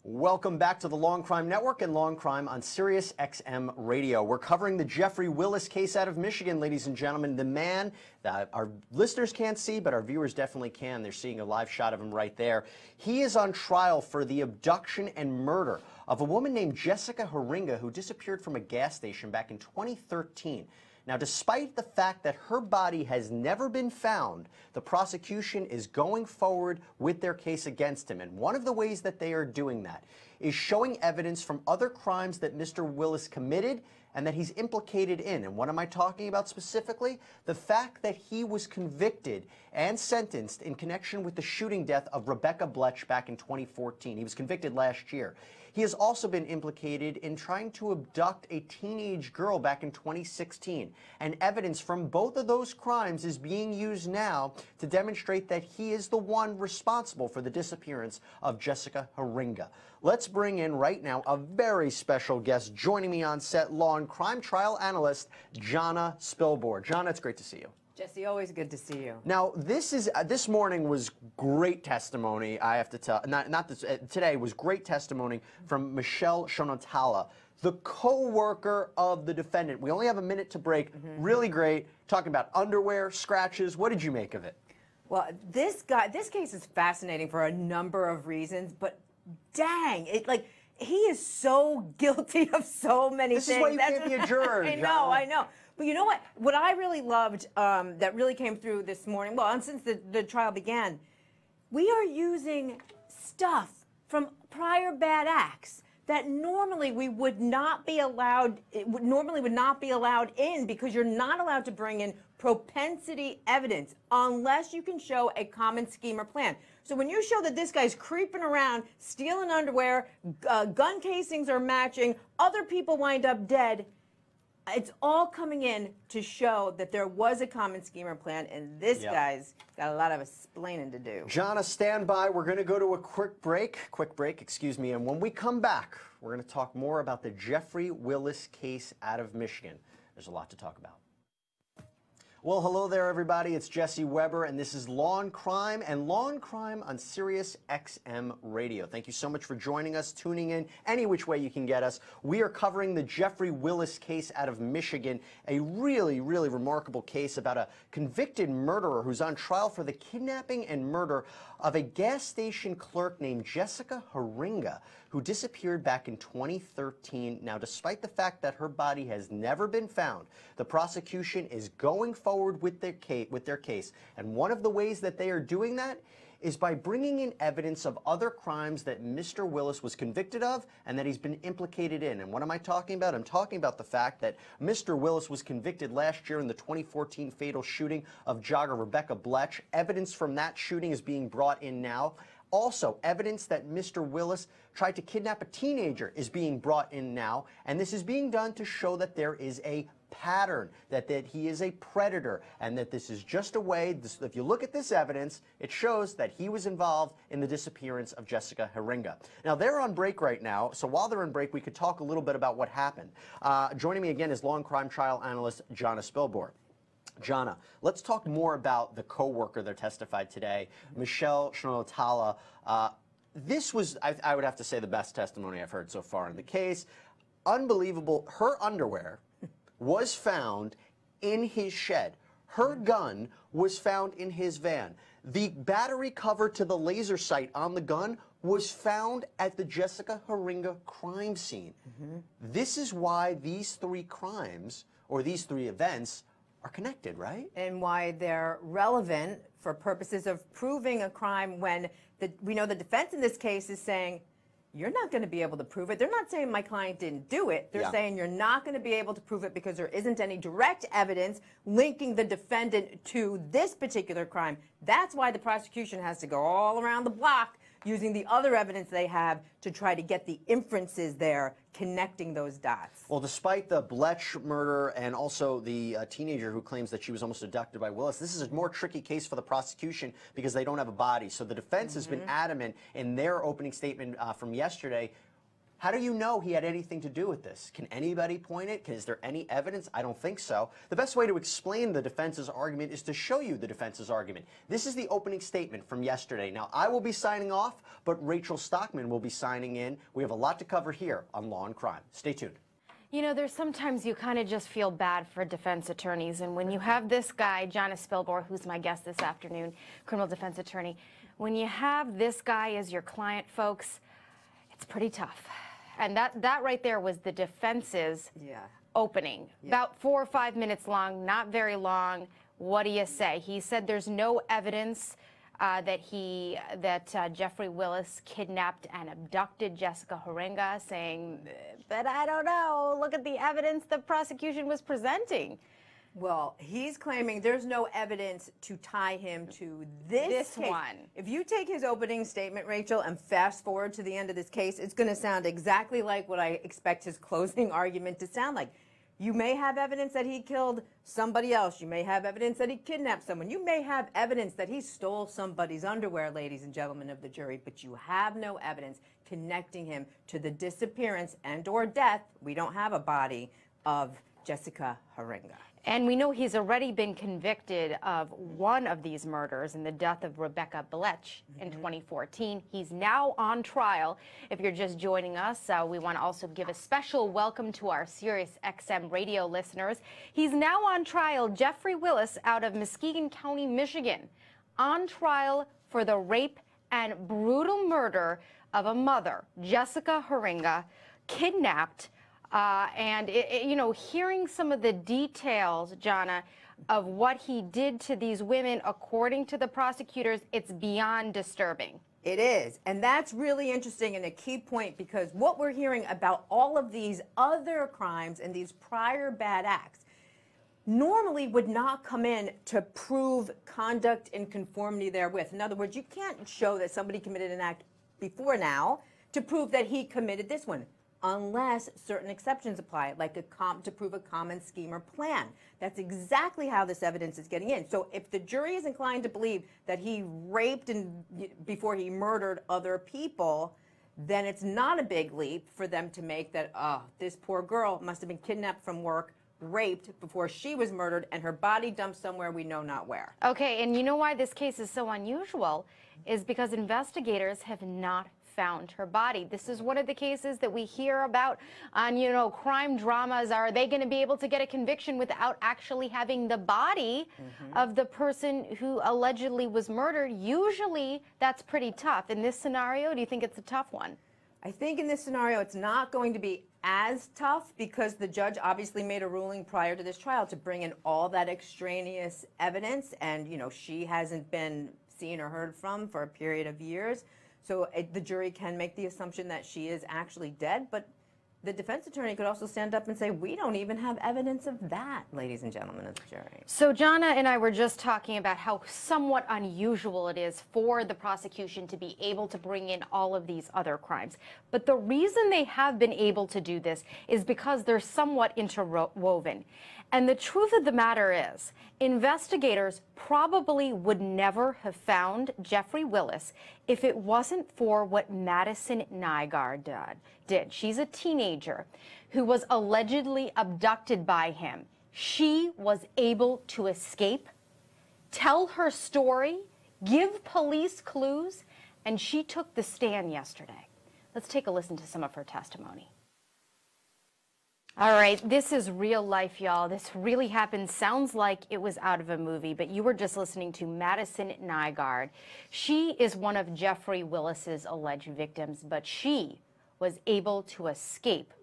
Welcome back to the Law&Crime Network and Law&Crime on Sirius XM Radio. We're covering the Geoffrey Willis case out of Michigan, ladies and gentlemen. The man that our listeners can't see, but our viewers definitely can. They're seeing a live shot of him right there. He is on trial for the abduction and murder of a woman named Jessica Haringa, who disappeared from a gas station back in 2013. Now, despite the fact that her body has never been found, the prosecution is going forward with their case against him. And one of the ways that they are doing that is showing evidence from other crimes that Mr. Willis committed and that he's implicated in. And what am I talking about specifically? The fact that he was convicted and sentenced in connection with the shooting death of Rebecca Bletch back in 2014. He was convicted last year. He has also been implicated in trying to abduct a teenage girl back in 2016. And evidence from both of those crimes is being used now to demonstrate that he is the one responsible for the disappearance of Jessica Haringa. Let's bring in right now a very special guest joining me on set, Law&Crime trial analyst Jonna Spilbor. Jonna, it's great to see you. Jesse, always good to see you. Now, this morning was great testimony. I have to tell, today was great testimony from Michelle Shonatala, the co-worker of the defendant. We only have a minute to break. Really great. Talking about underwear, scratches. What did you make of it? Well, this case is fascinating for a number of reasons, but dang, he is so guilty of so many things. This is why you can't be a juror. I know. But you know what? What I really loved that really came through this morning, well, and since the trial began, we are using stuff from prior bad acts that normally we would not be allowed, would not be allowed in, because you're not allowed to bring in propensity evidence unless you can show a common scheme or plan. So when you show that this guy's creeping around, stealing underwear, gun casings are matching, other people wind up dead, it's all coming in to show that there was a common scheme or plan, and this guy's got a lot of explaining to do. Jonna, stand by. We're going to go to a quick break, and when we come back, we're going to talk more about the Geoffrey Willis case out of Michigan. There's a lot to talk about. Well, hello there, everybody. It's Jesse Weber, and this is Law&Crime and Law&Crime on Sirius XM Radio. Thank you so much for joining us, tuning in, any which way you can get us. We are covering the Geoffrey Willis case out of Michigan, a really, really remarkable case about a convicted murderer who's on trial for the kidnapping and murder of a gas station clerk named Jessica Haringa, who disappeared back in 2013. Now, despite the fact that her body has never been found, the prosecution is going forward with their case. And one of the ways that they are doing that is by bringing in evidence of other crimes that Mr. Willis was convicted of and that he's been implicated in. And what am I talking about? I'm talking about the fact that Mr. Willis was convicted last year in the 2014 fatal shooting of jogger Rebecca Bletch. Evidence from that shooting is being brought in now. Also, evidence that Mr. Willis tried to kidnap a teenager is being brought in now, and this is being done to show that there is a pattern, that he is a predator, and that this is just a way, if you look at this evidence, it shows that he was involved in the disappearance of Jessica Haringa. Now, they're on break right now, so while they're on break, we could talk a little bit about what happened. Joining me again is Law&Crime trial analyst Jonna Spilbor. Jonna, let's talk more about the co-worker that testified today, Michelle Shonatala. This was, I would have to say, the best testimony I've heard so far in the case. Unbelievable. Her underwear was found in his shed. Her gun was found in his van. The battery cover to the laser sight on the gun was found at the Jessica Haringa crime scene. This is why these three crimes, or these three events, are connected, right? And why they're relevant for purposes of proving a crime when we know the defense in this case is saying, you're not going to be able to prove it. They're not saying my client didn't do it. They're saying you're not going to be able to prove it because there isn't any direct evidence linking the defendant to this particular crime. That's why the prosecution has to go all around the block using the other evidence they have to try to get the inferences there, connecting those dots. Well, despite the Bletch murder and also the teenager who claims that she was almost abducted by Willis, this is a more tricky case for the prosecution because they don't have a body. So the defense has been adamant in their opening statement from yesterday. How do you know he had anything to do with this? Can anybody point it? Is there any evidence? I don't think so. The best way to explain the defense's argument is to show you the defense's argument. This is the opening statement from yesterday. Now, I will be signing off, but Rachel Stockman will be signing in. We have a lot to cover here on Law and Crime. Stay tuned. You know, there's sometimes you kind of just feel bad for defense attorneys, and when you have this guy, Jonna Spilbor, who's my guest this afternoon, criminal defense attorney, when you have this guy as your client, folks, it's pretty tough. And that right there was the defense's opening. About 4 or 5 minutes long, not very long. What do you say? He said there's no evidence that Geoffrey Willis kidnapped and abducted Jessica Horenga, saying, but I don't know, look at the evidence the prosecution was presenting. Well, he's claiming there's no evidence to tie him to this case. One. If you take his opening statement, Rachel, and fast forward to the end of this case, it's going to sound exactly like what I expect his closing argument to sound like. You may have evidence that he killed somebody else. You may have evidence that he kidnapped someone. You may have evidence that he stole somebody's underwear, ladies and gentlemen of the jury, but you have no evidence connecting him to the disappearance and or death, we don't have a body, of Jessica Horenga. And we know he's already been convicted of one of these murders in the death of Rebecca Belech in 2014. He's now on trial. If you're just joining us, we want to also give a special welcome to our Sirius XM radio listeners. He's now on trial, Geoffrey Willis out of Muskegon County, Michigan, on trial for the rape and brutal murder of a mother, Jessica Horenga, kidnapped. You know, hearing some of the details, Jonna, of what he did to these women, according to the prosecutors, it's beyond disturbing. It is. And that's really interesting and a key point, because what we're hearing about all of these other crimes and these prior bad acts normally would not come in to prove conduct in conformity therewith. In other words, you can't show that somebody committed an act before now to prove that he committed this one, unless certain exceptions apply, like to prove a common scheme or plan. That's exactly how this evidence is getting in. So if the jury is inclined to believe that he raped before he murdered other people, then it's not a big leap for them to make that, oh, this poor girl must have been kidnapped from work, raped before she was murdered, and her body dumped somewhere we know not where. Okay, and you know why this case is so unusual is because investigators have not found her body. This is one of the cases that we hear about on, you know, crime dramas. Are they going to be able to get a conviction without actually having the body of the person who allegedly was murdered? Usually that's pretty tough. In this scenario, do you think it's a tough one? I think in this scenario it's not going to be as tough, because the judge obviously made a ruling prior to this trial to bring in all that extraneous evidence, and, you know, she hasn't been seen or heard from for a period of years. So the jury can make the assumption that she is actually dead, but the defense attorney could also stand up and say, we don't even have evidence of that, ladies and gentlemen of the jury. So Jonna and I were just talking about how somewhat unusual it is for the prosecution to be able to bring in all of these other crimes. But the reason they have been able to do this is because they're somewhat interwoven. And the truth of the matter is, investigators probably would never have found Geoffrey Willis if it wasn't for what Madison Nygaard did. She's a teenager who was allegedly abducted by him. She was able to escape, tell her story, give police clues, and she took the stand yesterday. Let's take a listen to some of her testimony. All right, this is real life, y'all. This really happened. Sounds like it was out of a movie, but you were just listening to Madison Nygaard. She is one of Geoffrey Willis's alleged victims, but she was able to escape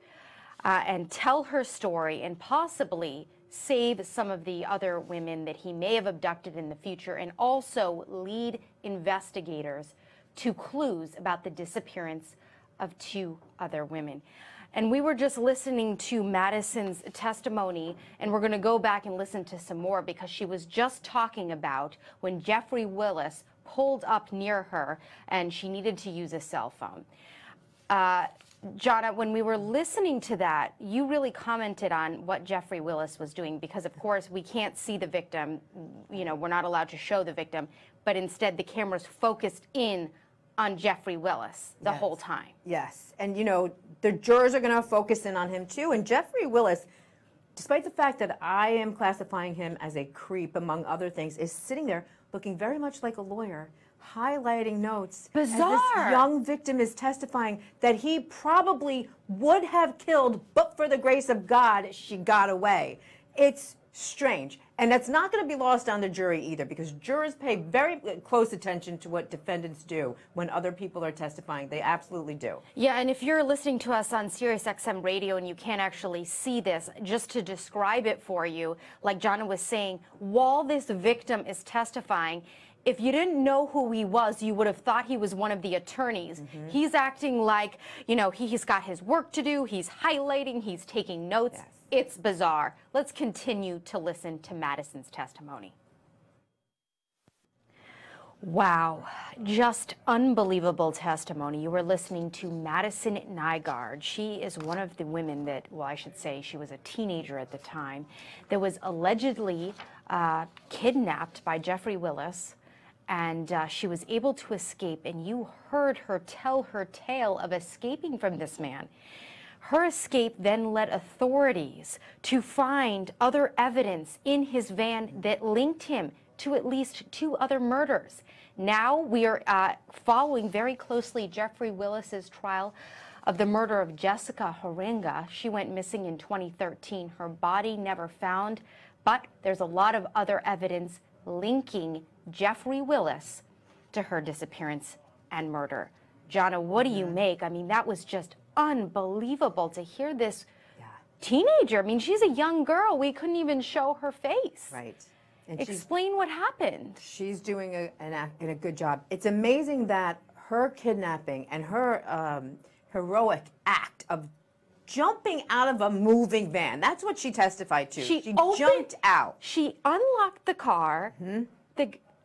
and tell her story and possibly save some of the other women that he may have abducted in the future, and also lead investigators to clues about the disappearance of 2 other women. And we were just listening to Madison's testimony, and we're going to go back and listen to some more, because she was just talking about when Geoffrey Willis pulled up near her and she needed to use a cell phone. Jonna, when we were listening to that, you really commented on what Geoffrey Willis was doing, because of course we can't see the victim, you know, we're not allowed to show the victim, but instead the camera's focused in on Geoffrey Willis the whole time. Yes, and you know, the jurors are going to focus in on him too. And Geoffrey Willis, despite the fact that I am classifying him as a creep, among other things, is sitting there looking very much like a lawyer, highlighting notes. Bizarre. As this young victim is testifying that he probably would have killed, but for the grace of God, she got away. It's strange. And that's not going to be lost on the jury either, because jurors pay very close attention to what defendants do when other people are testifying. They absolutely do. Yeah, and if you're listening to us on Sirius XM radio and you can't actually see this, just to describe it for you, like Jonna was saying, while this victim is testifying, if you didn't know who he was, you would have thought he was one of the attorneys. He's acting like, you know, he's got his work to do, he's highlighting, he's taking notes. Yes. It's bizarre. Let's continue to listen to Madison's testimony. Wow, just unbelievable testimony. You were listening to Madison Nygaard. She is one of the women that, well, I should say she was a teenager at the time, that was allegedly kidnapped by Geoffrey Willis, and she was able to escape, and you heard her tell her tale of escaping from this man. Her escape then led authorities to find other evidence in his van that linked him to at least 2 other murders. Now we are following very closely Geoffrey Willis's trial of the murder of Jessica Horenga. She went missing in 2013. Her body never found, but there's a lot of other evidence linking Geoffrey Willis to her disappearance and murder. Jonna, what do you make? I mean, that was just unbelievable to hear this teenager. I mean, she's a young girl. We couldn't even show her face. Right. And explain what happened. She's doing a good job. It's amazing that her kidnapping and her heroic act of jumping out of a moving van, that's what she testified to. She jumped out. She unlocked the car.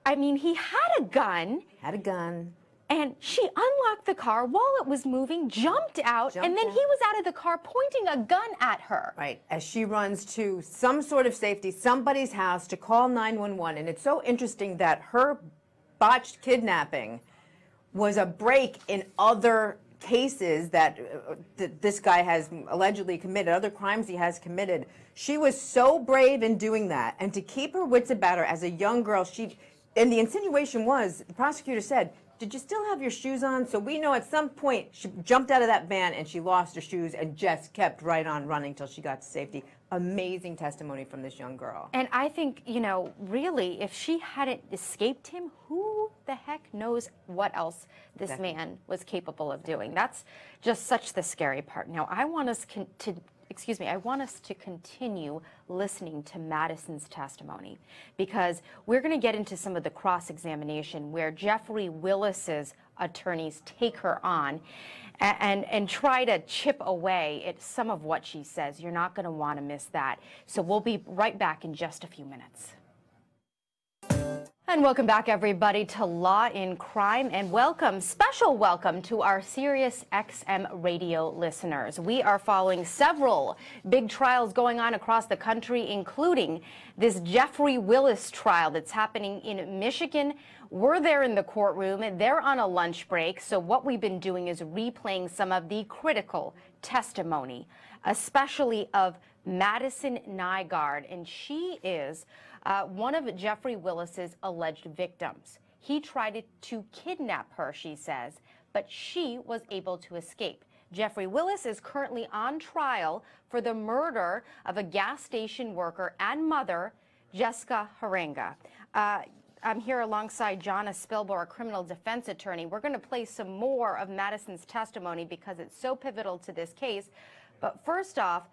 I mean, he had a gun. Had a gun. And she unlocked the car while it was moving, jumped out, and then he was out of the car pointing a gun at her. Right, as she runs to some sort of safety, somebody's house, to call 911. And it's so interesting that her botched kidnapping was a break in other cases that this guy has allegedly committed, other crimes he has committed. She was so brave in doing that. And to keep her wits about her as a young girl, and the insinuation was, the prosecutor said, did you still have your shoes on? So we know at some point she jumped out of that van and she lost her shoes and just kept right on running till she got to safety. Amazing testimony from this young girl. And I think, you know, really, if she hadn't escaped him, who the heck knows what else this man was capable of doing? That's just such the scary part. Now, I want us to continue listening to Madison's testimony, because we're going to get into some of the cross-examination where Geoffrey Willis's attorneys take her on and try to chip away at some of what she says. You're not going to want to miss that. So we'll be right back in just a few minutes. And welcome back, everybody, to Law in Crime, and special welcome to our Sirius XM radio listeners. We are following several big trials going on across the country, including this Geoffrey Willis trial that's happening in Michigan. We're there in the courtroom. They're on a lunch break. So what we've been doing is replaying some of the critical testimony, especially of Madison Nygaard, and she is one of Geoffrey Willis's alleged victims. He tried to kidnap her, she says, but she was able to escape. Geoffrey Willis is currently on trial for the murder of a gas station worker and mother, Jessica Horenga. I'm here alongside Jonna Spilbor, a criminal defense attorney. We're going to play some more of Madison's testimony because it's so pivotal to this case. But first off,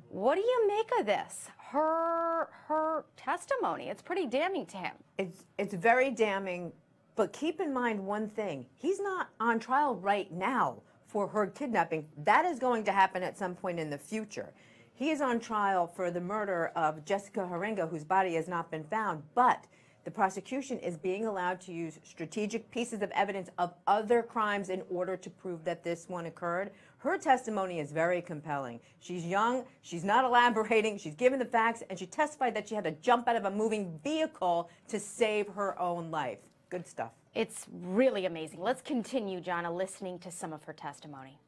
what do you make of this? Her testimony, it's pretty damning to him. It's very damning, but keep in mind one thing. He's not on trial right now for her kidnapping. That is going to happen at some point in the future. He is on trial for the murder of Jessica Horenga, whose body has not been found, but the prosecution is being allowed to use strategic pieces of evidence of other crimes in order to prove that this one occurred. Her testimony is very compelling. She's young, she's not elaborating, she's given the facts, and she testified that she had to jump out of a moving vehicle to save her own life. Good stuff. It's really amazing. Let's continue, Jonna, listening to some of her testimony.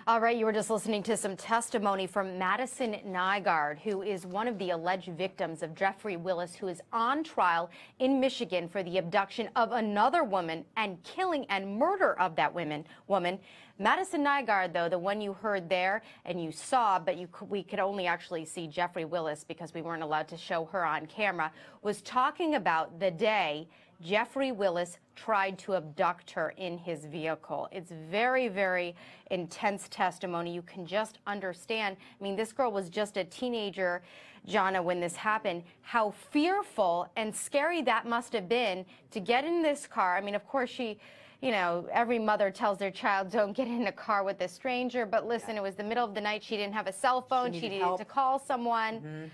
All right, you were just listening to some testimony from Madison Nygaard, who is one of the alleged victims of Geoffrey Willis, who is on trial in Michigan for the abduction of another woman and killing and murder of that woman. Madison Nygaard, though, the one you heard there and you saw, but we could only actually see Geoffrey Willis because we weren't allowed to show her on camera, was talking about the day Geoffrey Willis tried to abduct her in his vehicle. It's very, very intense testimony. You can just understand. I mean, this girl was just a teenager, Jonna, when this happened. How fearful and scary that must have been to get in this car. I mean, of course, she, you know, every mother tells their child, don't get in a car with a stranger. But listen, it was the middle of the night. She didn't have a cell phone. She needed to call someone.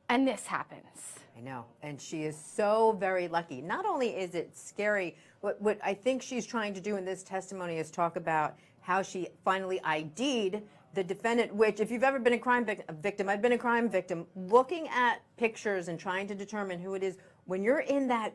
And this happens. I know, and she is so very lucky. Not only is it scary, what I think she's trying to do in this testimony is talk about how she finally ID'd the defendant, which if you've ever been a crime victim, I've been a crime victim, looking at pictures and trying to determine who it is, when you're in that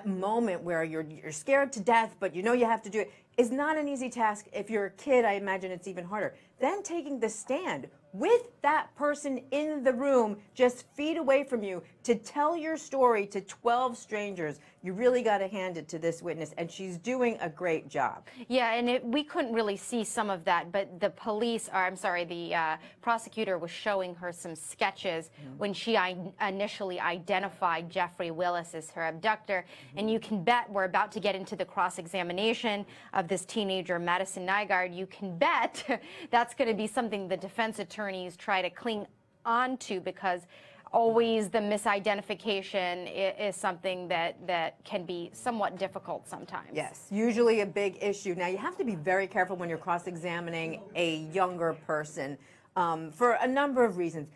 moment where you're scared to death, but you know you have to do it, is not an easy task. If you're a kid, I imagine it's even harder. Then taking the stand with that person in the room just feet away from you to tell your story to 12 strangers, you really got to hand it to this witness, and she's doing a great job. Yeah, and we couldn't really see some of that, but the police, or I'm sorry, the prosecutor was showing her some sketches when she initially identified Geoffrey Willis as her abductor, and you can bet we're about to get into the cross-examination of this teenager, Madison Nygaard. You can bet that's going to be something the defense attorneys try to cling on to, because always the misidentification is something that can be somewhat difficult sometimes. Yes, usually a big issue. Now, you have to be very careful when you're cross-examining a younger person for a number of reasons.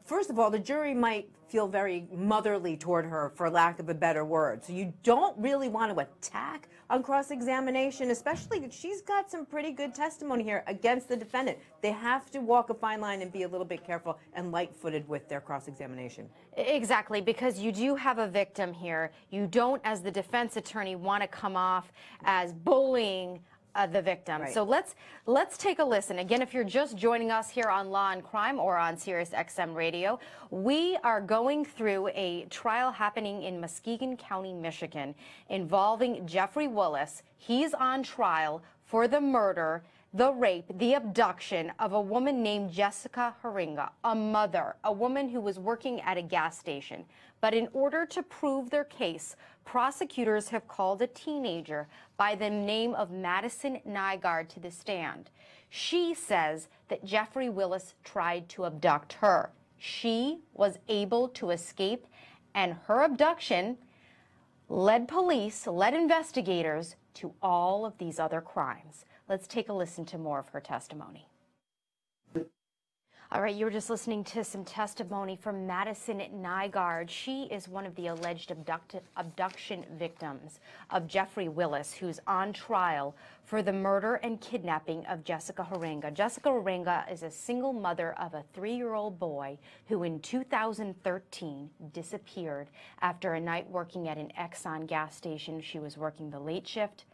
First of all, the jury might feel very motherly toward her, for lack of a better word. So you don't really want to attack on cross-examination, especially that she's got some pretty good testimony here against the defendant. They have to walk a fine line and be a little bit careful and light-footed with their cross-examination. Exactly, because you do have a victim here. You don't, as the defense attorney, want to come off as bullying the victim. Right. So let's take a listen. Again, if you're just joining us here on Law and Crime or on Sirius XM Radio, we are going through a trial happening in Muskegon County, Michigan, involving Geoffrey Willis. He's on trial for the murder, the rape, the abduction of a woman named Jessica Haringa, a mother, a woman who was working at a gas station. But in order to prove their case, prosecutors have called a teenager by the name of Madison Nygaard to the stand. She says that Geoffrey Willis tried to abduct her. She was able to escape, and her abduction led investigators to all of these other crimes. Let's take a listen to more of her testimony. All right, you were just listening to some testimony from Madison Nygaard. She is one of the alleged abduction victims of Geoffrey Willis, who's on trial for the murder and kidnapping of Jessica Haringa. Jessica Haringa is a single mother of a 3-year-old boy who in 2013 disappeared after a night working at an Exxon gas station. She was working the late shift.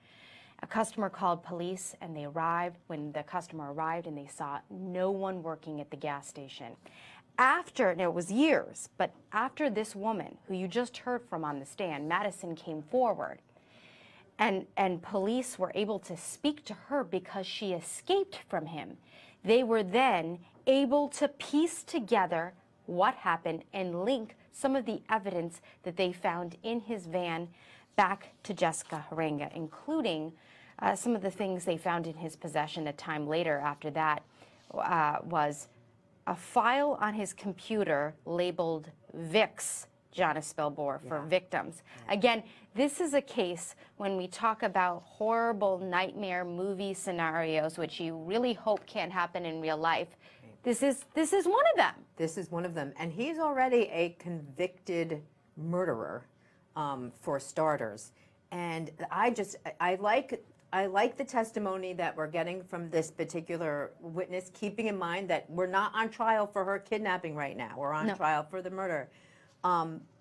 A customer called police, and they arrived. When the customer arrived, and they saw no one working at the gas station. After, now it was years, but after this woman, who you just heard from on the stand, Madison, came forward, and police were able to speak to her because she escaped from him. They were then able to piece together what happened and link some of the evidence that they found in his van back to Jessica Haringa, including some of the things they found in his possession a time later after that was a file on his computer labeled VIX, Jonna Spilbor, for victims. Again, this is a case when we talk about horrible nightmare movie scenarios, which you really hope can't happen in real life. This is one of them. This is one of them, and he's already a convicted murderer. For starters, and I like the testimony that we're getting from this particular witness, keeping in mind that we're not on trial for her kidnapping right now. We're on trial for the murder.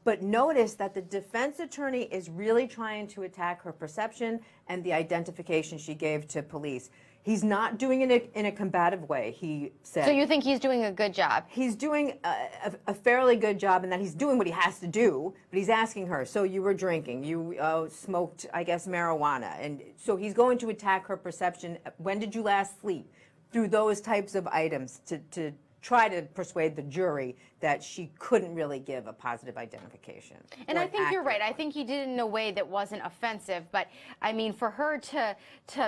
But notice that the defense attorney is really trying to attack her perception and the identification she gave to police. He's not doing it in a combative way, he said. So you think he's doing a good job? He's doing a fairly good job in that he's doing what he has to do, but he's asking her, so you were drinking, you smoked, I guess, marijuana, and so he's going to attack her perception. When did you last sleep? Through those types of items to try to persuade the jury that she couldn't really give a positive identification. And I think you're right. I think he did it in a way that wasn't offensive. But, I mean, for her to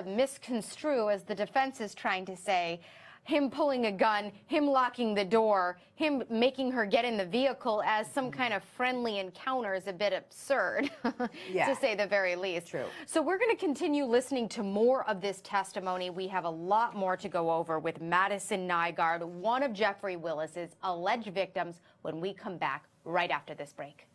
misconstrue, as the defense is trying to say, him pulling a gun, him locking the door, him making her get in the vehicle as some kind of friendly encounter is a bit absurd, to say the very least. True. So we're going to continue listening to more of this testimony. We have a lot more to go over with Madison Nygaard, one of Geoffrey Willis's alleged victims, when we come back right after this break.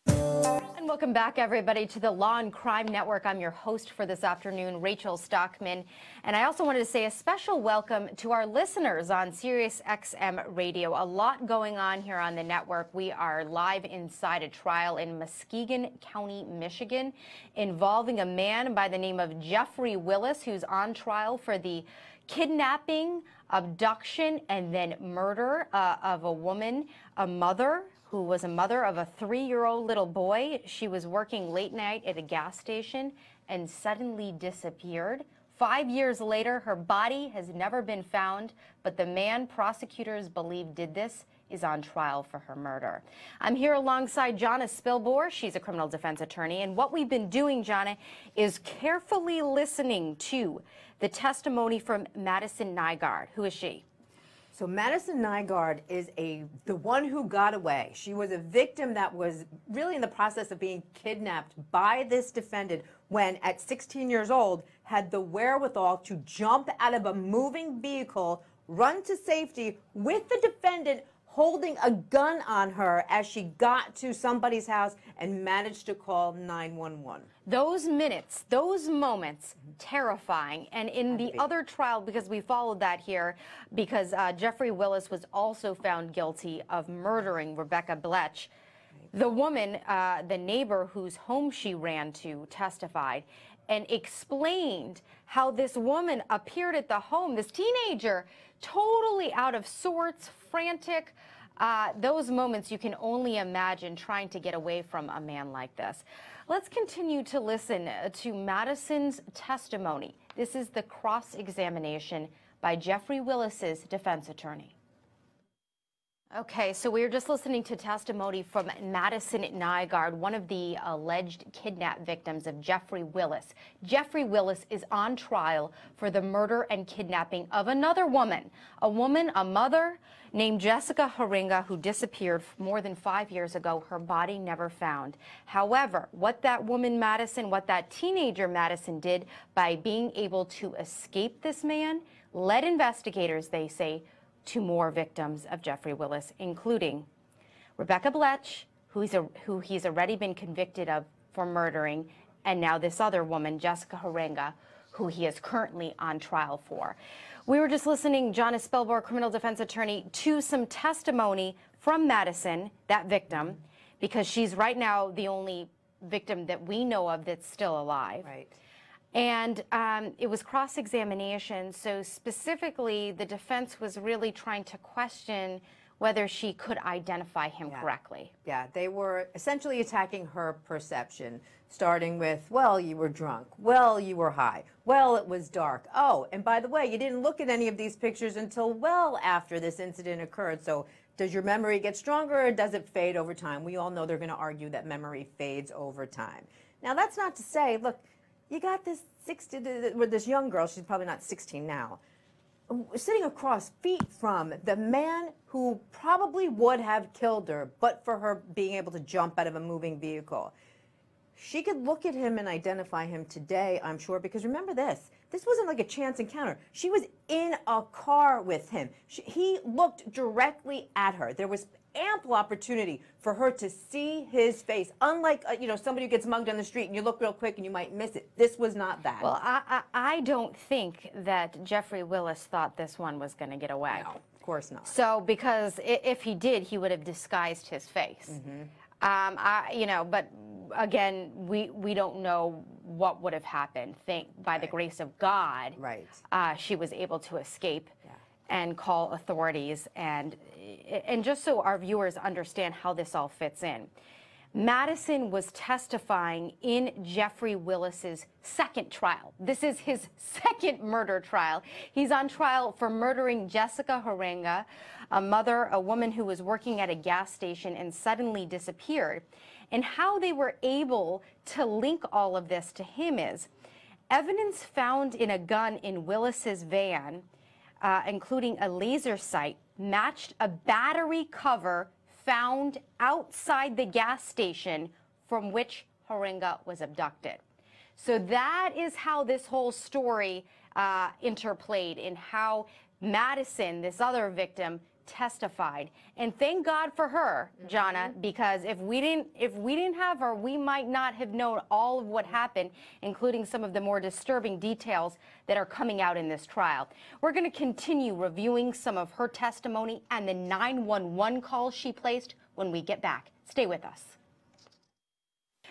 And welcome back, everybody, to the Law and Crime Network. I'm your host for this afternoon, Rachel Stockman. And I also wanted to say a special welcome to our listeners on Sirius XM Radio. A lot going on here on the network. We are live inside a trial in Muskegon County, Michigan, involving a man by the name of Geoffrey Willis, who's on trial for the kidnapping, abduction, and then murder of a woman, a mother, who was a mother of a 3-year-old little boy. She was working late night at a gas station and suddenly disappeared. 5 years later, her body has never been found, but the man prosecutors believe did this is on trial for her murder. I'm here alongside Jonna Spilbor. She's a criminal defense attorney, and what we've been doing, Jonna, is carefully listening to the testimony from Madison Nygaard. Who is she? So Madison Nygaard is the one who got away. She was a victim that was really in the process of being kidnapped by this defendant when, at 16 years old, had the wherewithal to jump out of a moving vehicle, run to safety with the defendant holding a gun on her as she got to somebody's house and managed to call 911. Those minutes, those moments, terrifying. And in the other trial, because we followed that here, because Geoffrey Willis was also found guilty of murdering Rebecca Bletch, the woman, the neighbor whose home she ran to, testified and explained how this woman appeared at the home, this teenager, totally out of sorts, frantic. Those moments you can only imagine trying to get away from a man like this. Let's continue to listen to Madison's testimony. This is the cross-examination by Geoffrey Willis's defense attorney. Okay, so we were just listening to testimony from Madison Nygaard, one of the alleged kidnap victims of Geoffrey Willis. Geoffrey Willis is on trial for the murder and kidnapping of another woman, a mother named Jessica Haringa, who disappeared more than 5 years ago, her body never found. However, what that woman Madison, what that teenager Madison did by being able to escape this man led investigators, they say, to more victims of Geoffrey Willis, including Rebecca Bletch, who he's already been convicted of for murdering, and now this other woman, Jessica Haringa, who he is currently on trial for. We were just listening, Jonna Spilbor, criminal defense attorney, to some testimony from Madison, that victim, because she's right now the only victim that we know of that's still alive. Right. And it was cross-examination, so specifically the defense was really trying to question whether she could identify him correctly. Yeah, they were essentially attacking her perception, starting with, well, you were drunk, well, you were high, well, it was dark. Oh, and by the way, you didn't look at any of these pictures until well after this incident occurred, so does your memory get stronger or does it fade over time? We all know they're going to argue that memory fades over time. Now, that's not to say, look, you got this this young girl, she's probably not 16 now, sitting across feet from the man who probably would have killed her, but for her being able to jump out of a moving vehicle. She could look at him and identify him today, I'm sure, because remember this wasn't like a chance encounter. She was in a car with him. He looked directly at her. There was ample opportunity for her to see his face. Unlike, somebody who gets mugged on the street and you look real quick and you might miss it. This was not that. Well, I don't think that Geoffrey Willis thought this one was going to get away. No, of course not. So, because if he did, he would have disguised his face. But again, we don't know what would have happened. By the grace of God, she was able to escape and call authorities. And just so our viewers understand how this all fits in, Madison was testifying in Geoffrey Willis's second trial. This is his second murder trial. He's on trial for murdering Jessica Horenga, a woman who was working at a gas station and suddenly disappeared. And how they were able to link all of this to him is evidence found in a gun in Willis's van, including a laser sight, matched a battery cover found outside the gas station from which Horenga was abducted. So that is how this whole story interplayed, in how Madison, this other victim, testified. And thank God for her, Jonna, because if we didn't have her, we might not have known all of what happened, including some of the more disturbing details that are coming out in this trial. We're going to continue reviewing some of her testimony and the 911 calls she placed when we get back. Stay with us.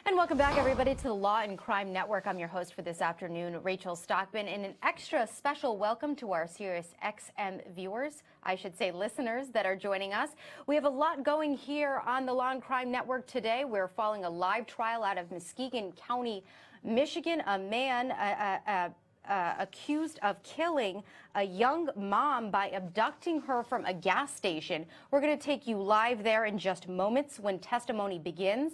And welcome back, everybody, to the Law and Crime Network. I'm your host for this afternoon, Rachel Stockman, and an extra special welcome to our Sirius XM viewers, I should say listeners, that are joining us. We have a lot going here on the Law and Crime Network today. We're following a live trial out of Muskegon County, Michigan. A man accused of killing a young mom by abducting her from a gas station. We're going to take you live there in just moments when testimony begins.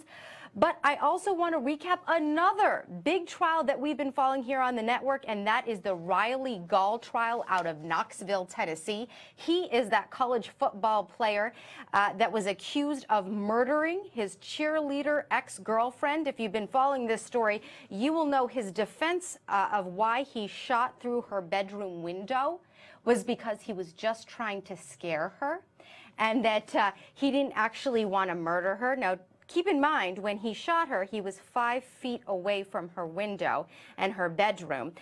But I also want to recap another big trial that we've been following here on the network, and that is the Riley Gaal trial out of Knoxville, Tennessee. He is that college football player that was accused of murdering his cheerleader ex-girlfriend. If you've been following this story, you will know his defense of why he shot through her bedroom window was because he was just trying to scare her, and that he didn't actually want to murder her. Now, keep in mind, when he shot her, he was 5 feet away from her window and her bedroom.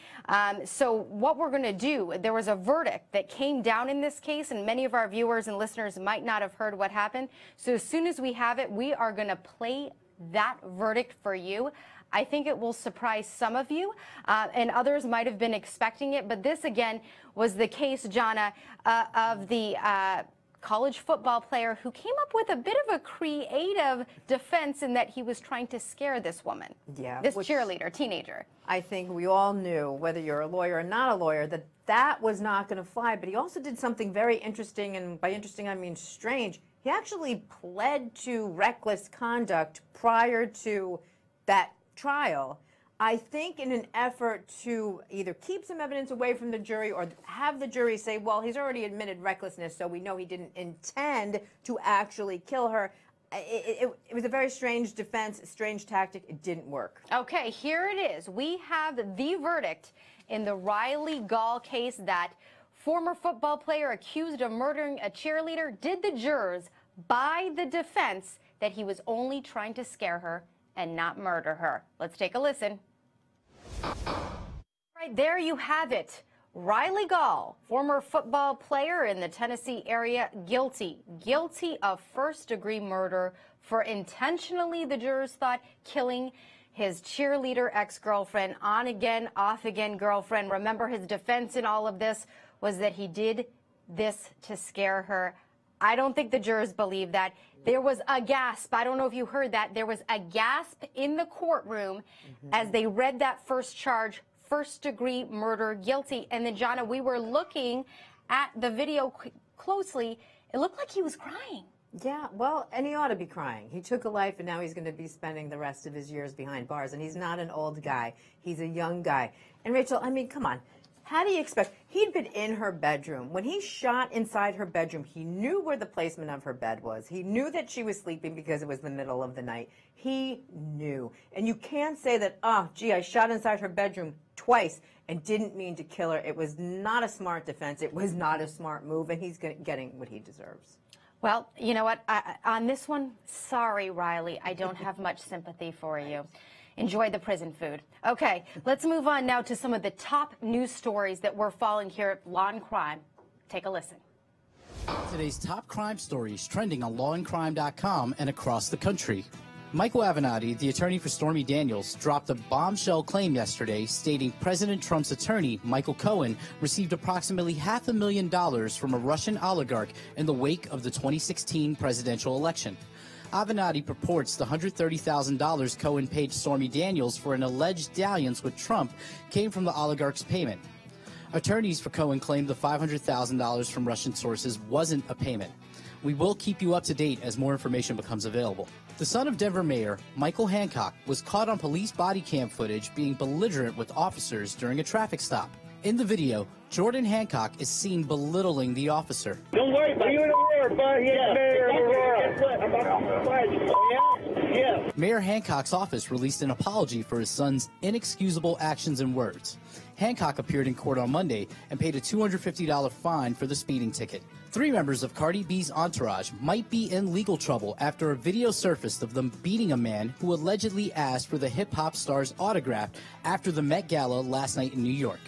So what we're going to do, there was a verdict that came down in this case, and many of our viewers and listeners might not have heard what happened. So as soon as we have it, we are going to play that verdict for you. I think it will surprise some of you, and others might have been expecting it. But this, again, was the case, Jonna, of the college football player who came up with a bit of a creative defense in that he was trying to scare this woman, this cheerleader, teenager. I think we all knew, whether you're a lawyer or not a lawyer, that that was not going to fly. But he also did something very interesting, and by interesting I mean strange. He actually pled to reckless conduct prior to that trial, I think in an effort to either keep some evidence away from the jury or have the jury say, well, he's already admitted recklessness, so we know he didn't intend to actually kill her. It was a very strange defense, a strange tactic. It didn't work. Okay, here it is. We have the verdict in the Riley Gaal case that former football player accused of murdering a cheerleader. Did the jurors buy the defense that he was only trying to scare her and not murder her? Let's take a listen. Right there you have it. Riley Gaal, former football player in the Tennessee area, guilty of first-degree murder for intentionally, the jurors thought, killing his cheerleader ex-girlfriend, on-again, off-again girlfriend. Remember, his defense in all of this was that he did this to scare her. I don't think the jurors believe that. There was a gasp. I don't know if you heard that. There was a gasp in the courtroom as they read that first charge, first-degree murder, guilty. And then, Jonna, we were looking at the video closely. It looked like he was crying. Yeah, well, and he ought to be crying. He took a life, and now he's going to be spending the rest of his years behind bars. And he's not an old guy. He's a young guy. And, Rachel, I mean, come on. How do you expect? He'd been in her bedroom. When he shot inside her bedroom, he knew where the placement of her bed was. He knew that she was sleeping because it was the middle of the night. He knew. And you can't say that, oh, gee, I shot inside her bedroom twice and didn't mean to kill her. It was not a smart defense. It was not a smart move, and he's getting what he deserves. Well, you know what? On this one, sorry, Riley, I don't have much sympathy for you. Enjoy the prison food. Okay, let's move on now to some of the top news stories that we're following here at Law and Crime. Take a listen. Today's top crime stories trending on lawandcrime.com and across the country. Michael Avenatti, the attorney for Stormy Daniels, dropped a bombshell claim yesterday stating President Trump's attorney, Michael Cohen, received approximately $500,000 from a Russian oligarch in the wake of the 2016 presidential election. Avenatti purports the $130,000 Cohen paid Stormy Daniels for an alleged dalliance with Trump came from the oligarch's payment. Attorneys for Cohen claimed the $500,000 from Russian sources wasn't a payment. We will keep you up to date as more information becomes available. The son of Denver Mayor, Michael Hancock, was caught on police body cam footage being belligerent with officers during a traffic stop. In the video, Jordan Hancock is seen belittling the officer. Don't worry about it. You in Aurora, bud. Yeah, Mayor of Aurora. I'm about to fight you. Yeah. Mayor Hancock's office released an apology for his son's inexcusable actions and words. Hancock appeared in court on Monday and paid a $250 fine for the speeding ticket. 3 members of Cardi B's entourage might be in legal trouble after a video surfaced of them beating a man who allegedly asked for the hip-hop star's autograph after the Met Gala last night in New York.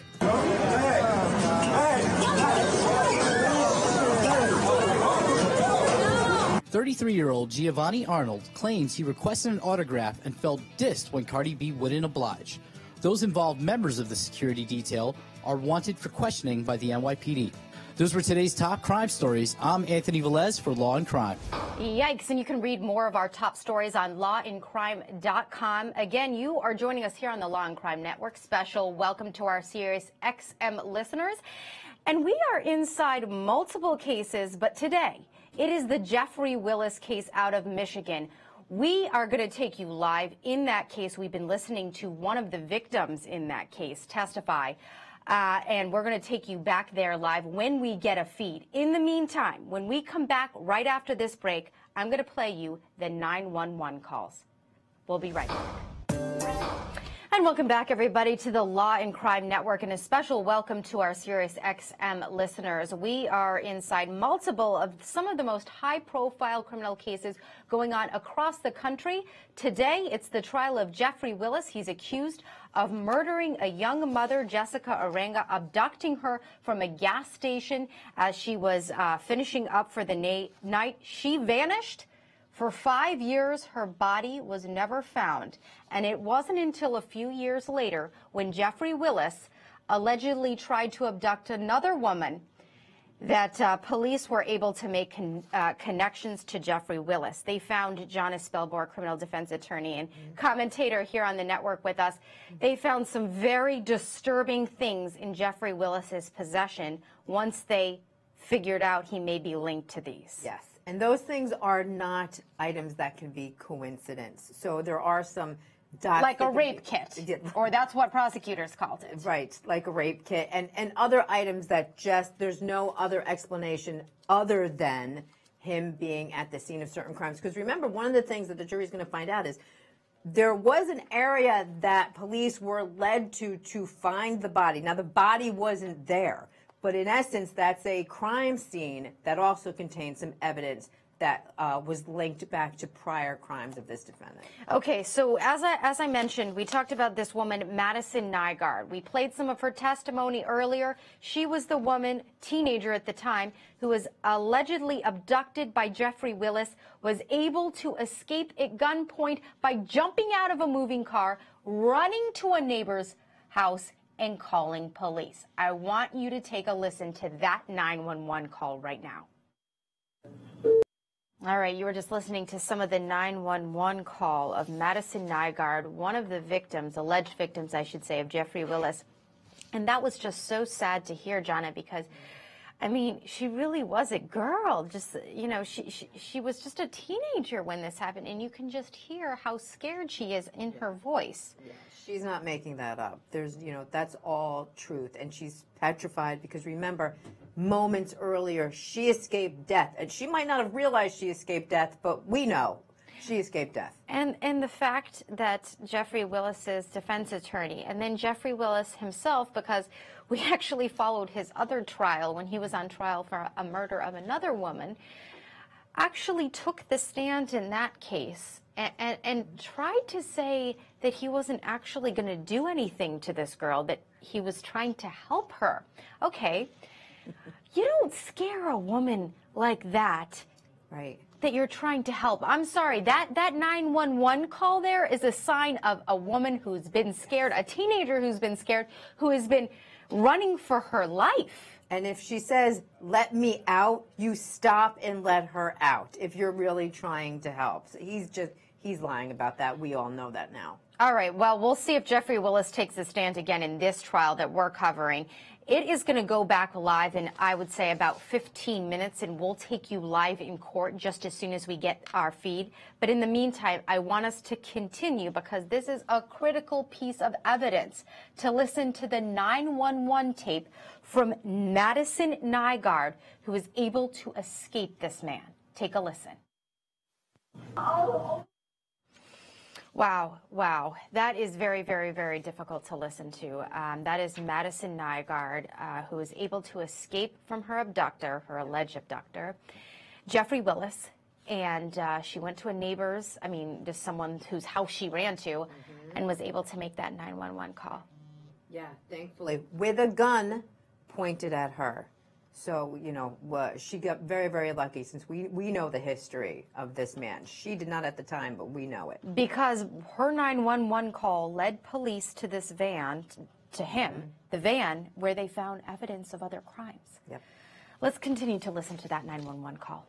33-year-old Giovanni Arnold claims he requested an autograph and felt dissed when Cardi B wouldn't oblige. Those involved members of the security detail are wanted for questioning by the NYPD. Those were today's top crime stories. I'm Anthony Velez for Law and Crime. Yikes, and you can read more of our top stories on lawandcrime.com. Again, you are joining us here on the Law and Crime Network. Special welcome to our Sirius XM listeners. And we are inside multiple cases, but today it is the Geoffrey Willis case out of Michigan. We are going to take you live in that case. We've been listening to one of the victims in that case testify. And we're going to take you back there live when we get a feed. In the meantime, when we come back right after this break, I'm going to play you the 911 calls. We'll be right back. And welcome back, everybody, to the Law and Crime Network, and a special welcome to our Sirius XM listeners. We are inside multiple of some of the most high-profile criminal cases going on across the country. Today, it's the trial of Geoffrey Willis. He's accused of murdering a young mother, Jessica Arenga, abducting her from a gas station as she was finishing up for the night. She vanished. For 5 years, her body was never found, and it wasn't until a few years later when Geoffrey Willis allegedly tried to abduct another woman that police were able to make connections to Geoffrey Willis. They found Jonna Spilbor, criminal defense attorney and commentator here on the network with us. They found some very disturbing things in Geoffrey Willis's possession once they figured out he may be linked to these. Yes. And those things are not items that can be coincidence. So there are some dots. Like a rape kit, or that's what prosecutors called it. Right, like a rape kit. And other items that just, there's no other explanation other than him being at the scene of certain crimes. Because remember, one of the things that the jury's going to find out is there was an area that police were led to find the body. Now, the body wasn't there. But in essence, that's a crime scene that also contains some evidence that was linked back to prior crimes of this defendant. Okay, so as I mentioned, we talked about this woman, Madison Nygaard. We played some of her testimony earlier. She was the woman, teenager at the time, who was allegedly abducted by Geoffrey Willis, was able to escape at gunpoint by jumping out of a moving car, running to a neighbor's house, and calling police. I want you to take a listen to that 911 call right now. All right, you were just listening to some of the 911 call of Madison Nygaard, one of the victims, alleged victims, I should say, of Geoffrey Willis. And that was just so sad to hear, Jonna, because, I mean, she really was a girl. Just, you know, she was just a teenager when this happened, and you can just hear how scared she is in her voice. Yeah. She's not making that up. There's, you know, that's all truth. And she's petrified because remember, moments earlier, she escaped death. And she might not have realized she escaped death, but we know she escaped death. And the fact that Geoffrey Willis's defense attorney, and then Geoffrey Willis himself, because we actually followed his other trial when he was on trial for a murder of another woman, actually took the stand in that case and tried to say that he wasn't actually going to do anything to this girl, that he was trying to help her. Okay, You don't scare a woman like that. Right. That you're trying to help. I'm sorry, that 911 call there is a sign of a woman who's been scared, a teenager who's been scared, who has been running for her life. And if she says, let me out, you stop and let her out if you're really trying to help. So he's lying about that. We all know that now. All right, well, we'll see if Geoffrey Willis takes a stand again in this trial that we're covering. It is going to go back live in, I would say, about 15 minutes, and we'll take you live in court just as soon as we get our feed. But in the meantime, I want us to continue, because this is a critical piece of evidence, to listen to the 911 tape from Madison Nygaard, who was able to escape this man. Take a listen. Wow, wow. That is very, very, very difficult to listen to. That is Madison Nygaard, who was able to escape from her abductor, her alleged abductor, Geoffrey Willis. And she went to a neighbor's, just someone whose house she ran to, and was able to make that 911 call. Yeah, thankfully, with a gun pointed at her. So, she got very, very lucky, since we know the history of this man. She did not at the time, but we know it. Because her 911 call led police to this van, to him, the van, where they found evidence of other crimes. Yep. Let's continue to listen to that 911 call.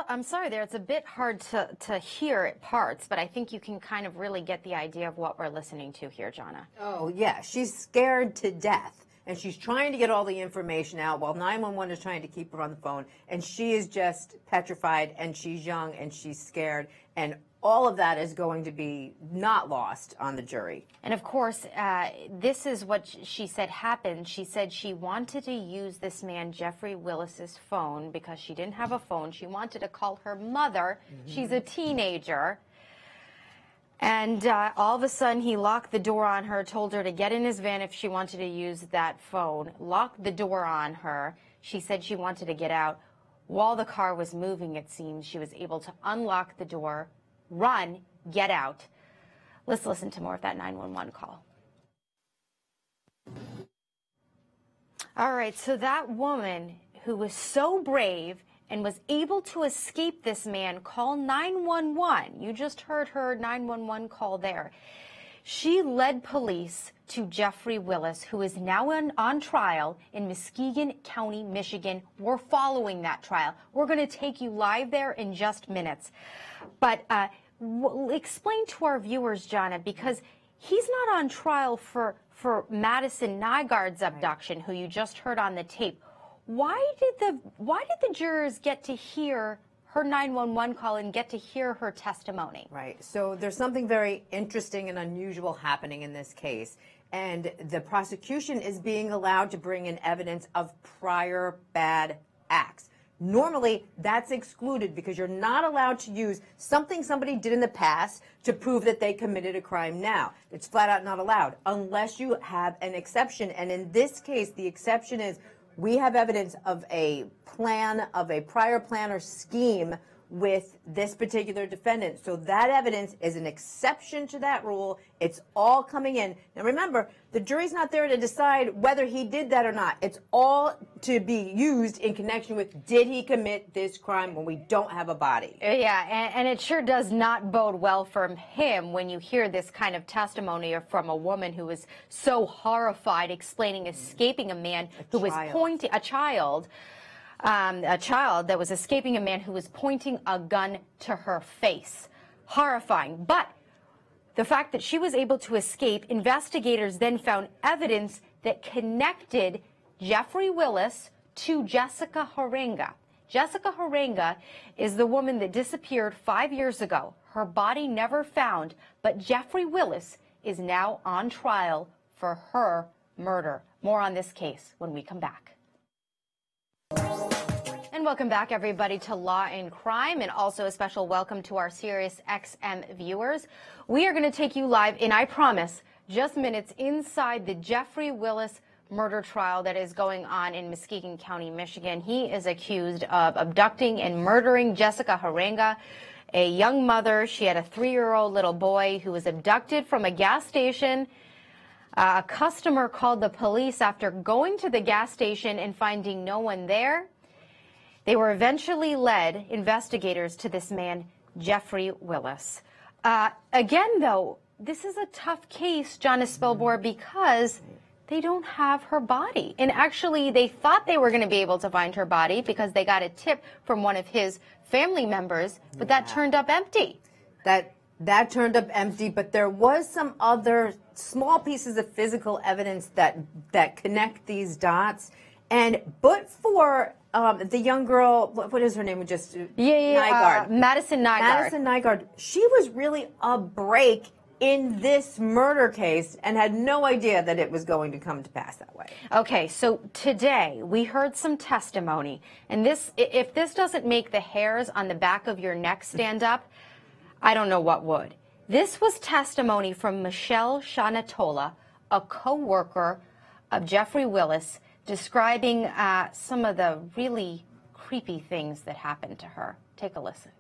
I'm sorry there, it's a bit hard to hear at parts, but I think you can kind of really get the idea of what we're listening to here, Jonna. Oh, yeah, she's scared to death. And she's trying to get all the information out while 911 is trying to keep her on the phone. And she is just petrified, and she's young, and she's scared. And all of that is going to be not lost on the jury. And of course, this is what she said happened. She said she wanted to use this man, Geoffrey Willis's phone, because she didn't have a phone. She wanted to call her mother. She's a teenager. And all of a sudden, he locked the door on her, told her to get in his van if she wanted to use that phone, locked the door on her. She said she wanted to get out. While the car was moving, it seems, she was able to unlock the door, run, get out. Let's listen to more of that 911 call. All right, so that woman who was so brave and was able to escape this man, call 911. You just heard her 911 call there. She led police to Geoffrey Willis, who is now on trial in Muskegon County, Michigan. We're following that trial. We're going to take you live there in just minutes. But explain to our viewers, Jonna, because he's not on trial for Madison Nygaard's abduction, who you just heard on the tape. Why did the jurors get to hear her 911 call and get to hear her testimony? Right. So there's something very interesting and unusual happening in this case. And the prosecution is being allowed to bring in evidence of prior bad acts. Normally, that's excluded because you're not allowed to use something somebody did in the past to prove that they committed a crime now. It's flat out not allowed unless you have an exception. And in this case, the exception is we have evidence of a plan, of a prior plan or scheme with this particular defendant. So that evidence is an exception to that rule. It's all coming in. Now remember, the jury's not there to decide whether he did that or not. It's all to be used in connection with, did he commit this crime when we don't have a body? Yeah, and it sure does not bode well for him when you hear this kind of testimony from a woman who was so horrified, explaining escaping a man who was pointing, a child that was escaping a man who was pointing a gun to her face. Horrifying. But the fact that she was able to escape, investigators then found evidence that connected Geoffrey Willis to Jessica Horenga. Jessica Horenga is the woman that disappeared 5 years ago. Her body never found, but Geoffrey Willis is now on trial for her murder. More on this case when we come back. And welcome back, everybody, to Law and Crime, and also a special welcome to our Sirius XM viewers. We are going to take you live in, I promise, just minutes inside the Geoffrey Willis murder trial that is going on in Muskegon County, Michigan. He is accused of abducting and murdering Jessica Horenga, a young mother. She had a 3-year-old little boy who was abducted from a gas station A customer called the police after going to the gas station and finding no one there. They were eventually led, investigators, to this man, Geoffrey Willis. Again, though, this is a tough case, Jonna Spilbor, because they don't have her body. And actually, they thought they were going to be able to find her body because they got a tip from one of his family members, but that turned up empty. That turned up empty, but there was some other small pieces of physical evidence that connect these dots. But for the young girl, what is her name? Nygaard. Madison Nygaard. Madison Nygaard. She was really a break in this murder case and had no idea that it was going to come to pass that way. Okay, so today we heard some testimony, and if this doesn't make the hairs on the back of your neck stand up, I don't know what would. This was testimony from Michelle Shanatola, a co-worker of Geoffrey Willis, describing some of the really creepy things that happened to her. Take a listen.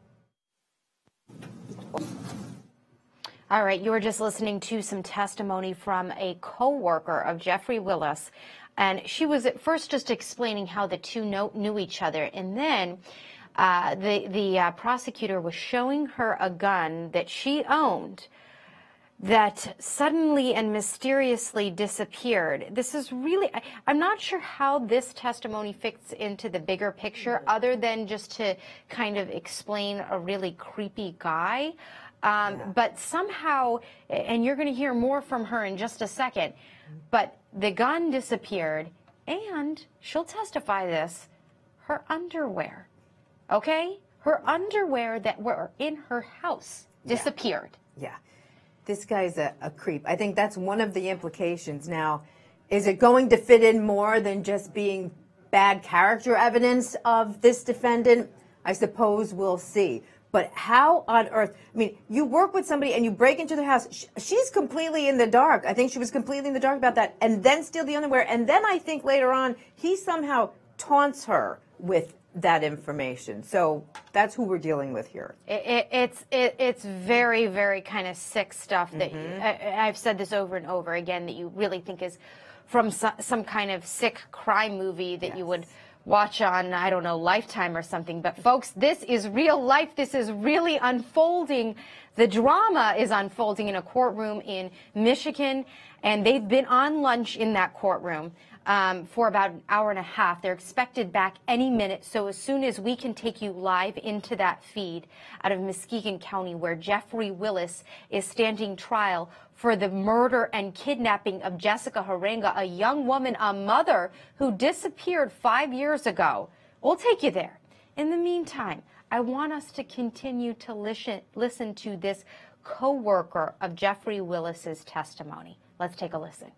All right, you were just listening to some testimony from a co-worker of Geoffrey Willis, and she was at first just explaining how the two knew each other, and then the prosecutor was showing her a gun that she owned that suddenly and mysteriously disappeared. This is really, I'm not sure how this testimony fits into the bigger picture other than just to kind of explain a really creepy guy. But somehow, and you're going to hear more from her in just a second, but the gun disappeared, and she'll testify this, her underwear, okay? Her underwear that were in her house disappeared. Yeah. This guy's a creep. I think that's one of the implications. Now, is it going to fit in more than just being bad character evidence of this defendant? I suppose we'll see. But how on earth, I mean, you work with somebody and you break into their house. She's completely in the dark. I think she was completely in the dark about that. And then steal the underwear. And then I think later on, he somehow taunts her with that information. So that's who we're dealing with here. It's very, very kind of sick stuff that I've said this over and over again, that you really think is from some kind of sick crime movie that you would watch on, I don't know, Lifetime or something. But folks, this is real life. This is really unfolding. The drama is unfolding in a courtroom in Michigan, and they've been on lunch in that courtroom for about an hour and a half. They're expected back any minute, so as soon as we can take you live into that feed out of Muskegon County, where Geoffrey Willis is standing trial for the murder and kidnapping of Jessica Harenga, a young woman, a mother who disappeared 5 years ago. We'll take you there. In the meantime, I want us to continue to listen to this co-worker of Geoffrey Willis's testimony. Let's take a listen.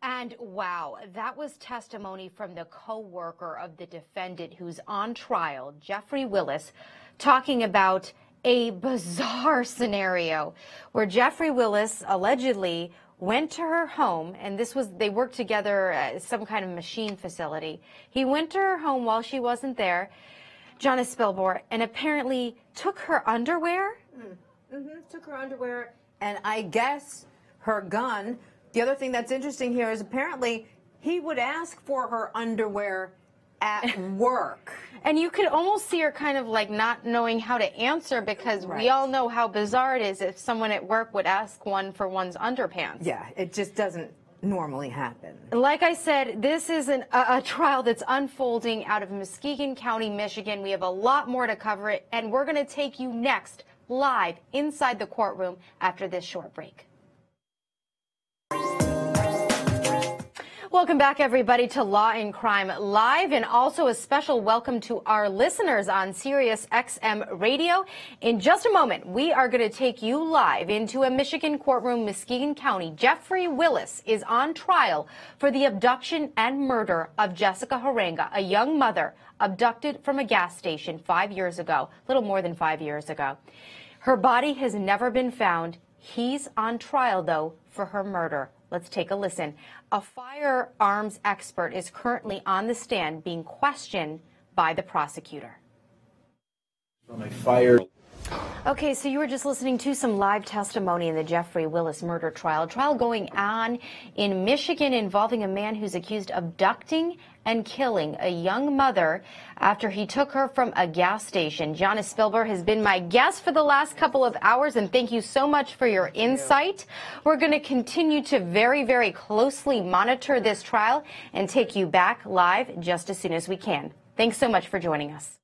And wow, that was testimony from the co-worker of the defendant who's on trial, Geoffrey Willis, talking about a bizarre scenario where Geoffrey Willis allegedly went to her home, and they worked together at some kind of machine facility. He went to her home while she wasn't there, Jonna Spilbor, and apparently took her underwear. Took her underwear, and I guess her gun. The other thing that's interesting here is apparently he would ask for her underwear at work. And you could almost see her kind of like not knowing how to answer, because we all know how bizarre it is if someone at work would ask one for one's underpants. Yeah, it just doesn't normally happen. Like I said, this is a trial that's unfolding out of Muskegon County, Michigan. We have a lot more to cover it, and we're going to take you next live inside the courtroom after this short break. Welcome back, everybody, to Law and Crime Live, and also a special welcome to our listeners on Sirius XM Radio. In just a moment, we are going to take you live into a Michigan courtroom, Muskegon County. Geoffrey Willis is on trial for the abduction and murder of Jessica Harenga, a young mother abducted from a gas station 5 years ago, a little more than 5 years ago. Her body has never been found. He's on trial, though, for her murder. Let's take a listen. A firearms expert is currently on the stand being questioned by the prosecutor. From a fire. Okay, so you were just listening to some live testimony in the Geoffrey Willis murder trial. Trial going on in Michigan involving a man who's accused of abducting and killing a young mother after he took her from a gas station. Jonna Spilbor has been my guest for the last couple of hours, and thank you so much for your insight. We're going to continue to very, very closely monitor this trial and take you back live just as soon as we can. Thanks so much for joining us.